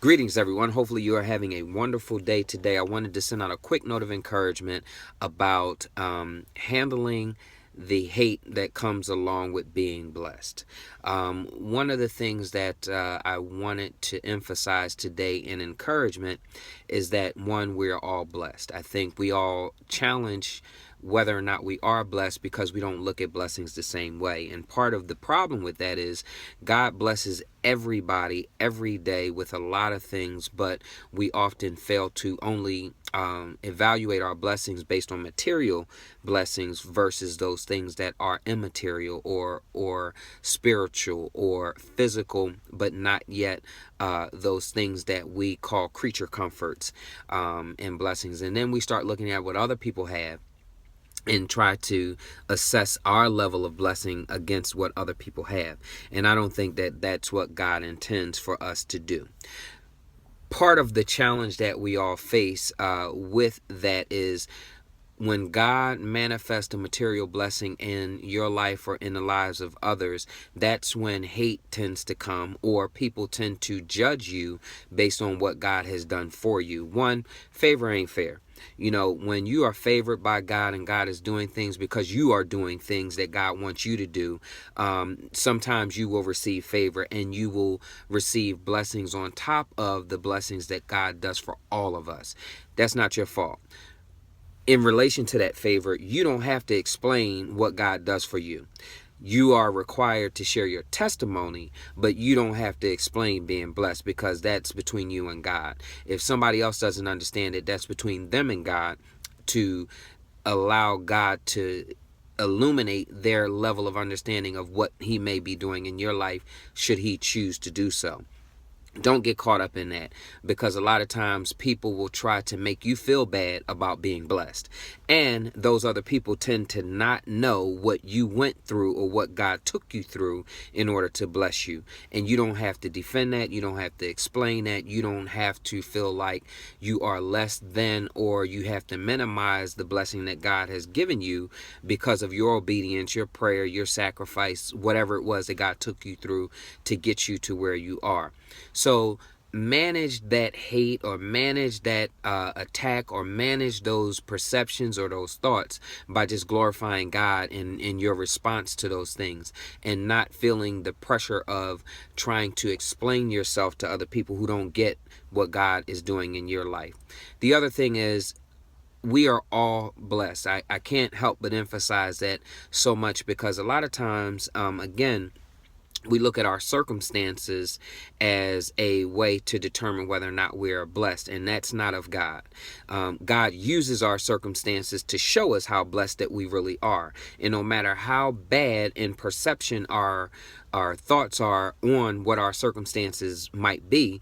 Greetings, everyone. Hopefully, you are having a wonderful day today. I wanted to send out a quick note of encouragement about handling the hate that comes along with being blessed. One of the things that I wanted to emphasize today in encouragement is that, one, we're all blessed. I think we all challenge whether or not we are blessed because we don't look at blessings the same way. And part of the problem with that is God blesses everybody every day with a lot of things, but we often fail to only evaluate our blessings based on material blessings versus those things that are immaterial or spiritual or physical, but not yet those things that we call creature comforts and blessings. And then we start looking at what other people have and try to assess our level of blessing against what other people have. And I don't think that that's what God intends for us to do. Part of the challenge that we all face with that is when God manifests a material blessing in your life or in the lives of others, that's when hate tends to come, or people tend to judge you based on what God has done for you. One, favor ain't fair. You know, when you are favored by God and God is doing things because you are doing things that God wants you to do, sometimes you will receive favor and you will receive blessings on top of the blessings that God does for all of us. That's not your fault. In relation to that favor, you don't have to explain what God does for you. You are required to share your testimony, but you don't have to explain being blessed because that's between you and God. If somebody else doesn't understand it, that's between them and God, to allow God to illuminate their level of understanding of what he may be doing in your life should he choose to do so. Don't get caught up in that, because a lot of times people will try to make you feel bad about being blessed. And those other people tend to not know what you went through or what God took you through in order to bless you. And you don't have to defend that. You don't have to explain that. You don't have to feel like you are less than, or you have to minimize the blessing that God has given you because of your obedience, your prayer, your sacrifice, whatever it was that God took you through to get you to where you are. So manage that hate, or manage that attack, or manage those perceptions or those thoughts by just glorifying God in your response to those things, and not feeling the pressure of trying to explain yourself to other people who don't get what God is doing in your life. The other thing is, we are all blessed. I can't help but emphasize that so much, because a lot of times, again, we look at our circumstances as a way to determine whether or not we are blessed, and that's not of God. God uses our circumstances to show us how blessed that we really are. And no matter how bad in perception our thoughts are on what our circumstances might be,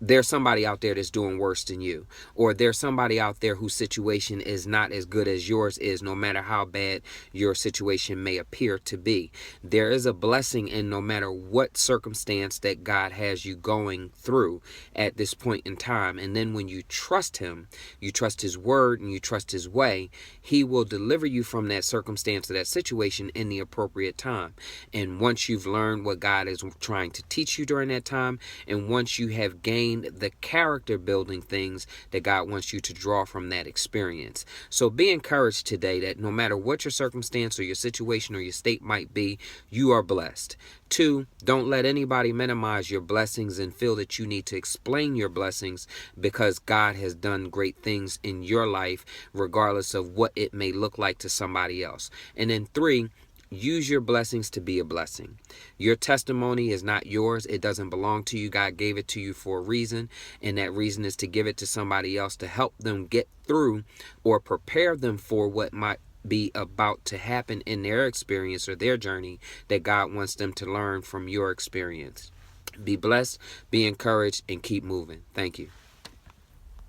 there's somebody out there that's doing worse than you, or there's somebody out there whose situation is not as good as yours is, no matter how bad your situation may appear to be. There is a blessing in no matter what circumstance that God has you going through at this point in time. And then when you trust him, you trust his word, and you trust his way, he will deliver you from that circumstance or that situation in the appropriate time. And once you've learned what God is trying to teach you during that time, and once you have gained the character building things that God wants you to draw from that experience. So be encouraged today that no matter what your circumstance or your situation or your state might be, you are blessed. 2, don't let anybody minimize your blessings and feel that you need to explain your blessings, because God has done great things in your life, regardless of what it may look like to somebody else. And then 3, use your blessings to be a blessing. Your testimony is not yours. It doesn't belong to you. God gave it to you for a reason, and that reason is to give it to somebody else to help them get through or prepare them for what might be about to happen in their experience or their journey that God wants them to learn from your experience. Be blessed, be encouraged, and keep moving. Thank you.